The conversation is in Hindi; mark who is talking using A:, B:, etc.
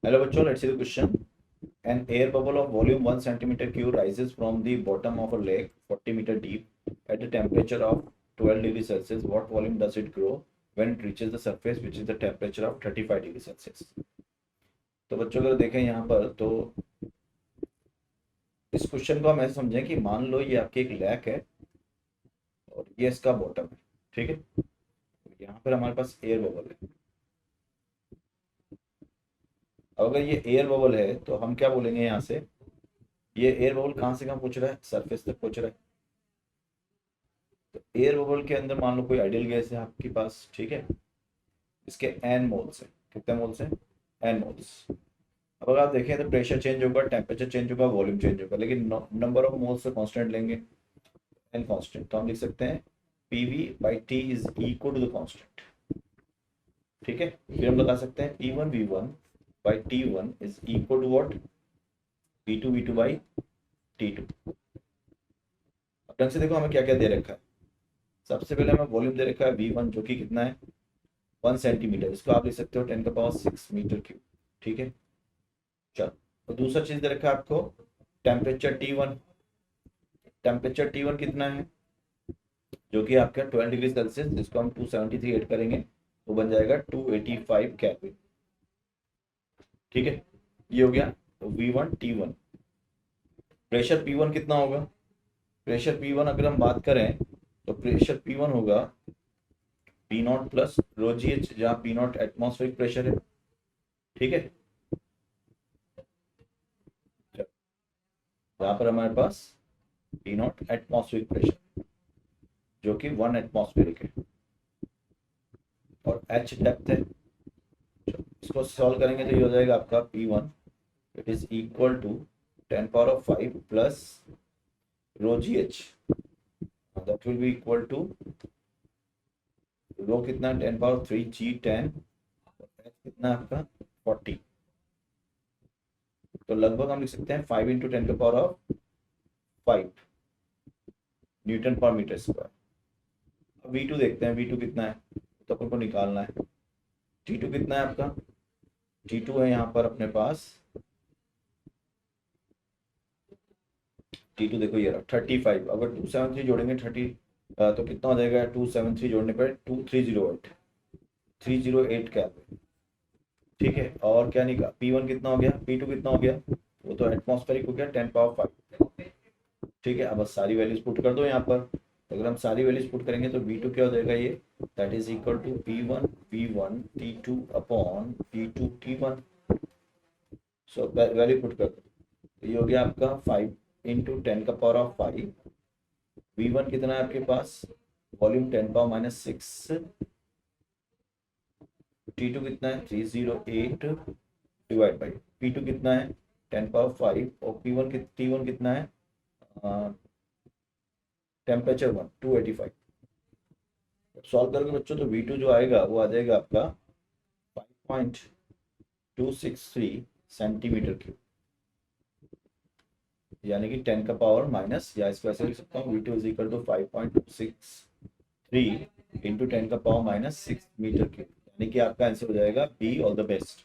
A: हेलो बच्चों, let's see the question. An air bubble of volume 1 centimeter cube rises from the bottom of a lake 40-meter deep at a temperature of 12 degrees Celsius. What volume does it grow when it reaches the surface, which is the temperature of 35 degrees Celsius? तो बच्चों अगर देखें यहाँ पर तो इस क्वेश्चन को हम ऐसे समझें कि मान लो ये आपकी एक लेक है और ये इसका बॉटम है. ठीक है, यहाँ पर हमारे पास एयर बबल है. अब अगर ये एयर बबल है तो हम क्या बोलेंगे यहाँ से, ये एयर बबल कहाँ से कहाँ पहुंच रहा है, सरफेस तक पहुंच रहा है. तो एयर बबल के अंदर मान लो कोई आइडियल गैस है आपके पास. ठीक है, इसके एन मोल्स है. कितने मोल्स हैं? N moles. अब अगर आप देखें तो प्रेशर चेंज होगा, टेम्परेचर चेंज होगा, वॉल्यूम चेंज होगा, लेकिन नंबर ऑफ मोल्स से कांस्टेंट लेंगे, एन कांस्टेंट. तो हम लिख सकते हैं PV by T is equal to the constant. ठीक है, फिर हम लगा सकते हैं P1 V1 by T1 is equal to what, P2 V2 by T2. अब ढंग से देखो हमें क्या क्या दे रखा है. सबसे पहले हमें वॉल्यूम दे रखा है V1 जो कि कितना है 1 सेंटीमीटर. इसको आप लिख सकते हो 10 का पावर 6 मीटर क्यूब. ठीक है, चलो. तो दूसरा चीज दे रखा है आपको टेम्परेचर T1. टेम्परेचर T1 कितना है, जो कि आपका 12 डिग्री सेल्सियस, जिसको हम 273 ऐड करेंगे वो बन जाएगा 285 केल्विन. ठीक है, ये हो गया V1 T1. प्रेशर P1 कितना होगा, प्रेशर P1 अगर हम बात करें तो प्रेशर P1 होगा P0 plus rho g H, जहाँ P0 एटमॉस्फेरिक प्रेशर है. ठीक है, यहाँ पर हमारे पास P0 एटमॉस्फेरिक प्रेशर जो कि 1 एटमॉस्फेरिक है और H डेप्थ है. इसको सॉल्व करेंगे तो ये हो जाएगा आपका P1 it is equal to 10 power of 5 plus rho g h, that will be equal to rho कितना है 10 पावर 3 G10, एच कितना है आपका 40. तो लगभग हम लिख सकते हैं 5 इंटू 10 का पावर ऑफ 5 न्यूटन पर मीटर स्क्वायर. अब V2 देखते हैं, V2 कितना है तो अपन को निकालना है. T2 कितना है आपका, T2 है यहाँ पर अपने पास, T2 देखो ये रहा 35. अगर 273 जोड़ेंगे 30 तो कितना हो जाएगा, 273 जोड़ने पर 2308 308 केल्विन. ठीक है, और क्या निकाल P1 कितना हो गया, P2 कितना हो गया, वो तो एटमॉस्फेरिक हो गया 10 पावर 5. ठीक है, अब बस सारी वैल्यूज पुट कर दो यहाँ पर. तो अगर हम सारी वैल्यूज पुट करेंगे तो V2 क्या हो जाएगा, ये that is equal to P1 V1 T2 upon P2 T1. So value put कर दो तो ये हो गया आपका 5 इंटू 10 का पावर ऑफ 5. V1 कितना है आपके पास, वॉल्यूम 10 पावर माइनस 6. T2 कितना है 308 डिवाइड बाई P2 कितना है 10 पावर 5 और T1 कितना है टेम्परेचर 1 285. सॉल्व करोगे बच्चों तो V2 जो आएगा वो आ जाएगा आपका 5.263 सेंटीमीटर क्यूब, यानी कि 10 का पावर माइनस, या इसको ऐसे लिख सकता हूँ V2 is equal to 5.263 into 10 का पावर माइनस 6 मीटर क्यूब. यानी कि आपका आंसर हो जाएगा बी, ऑल द बेस्ट.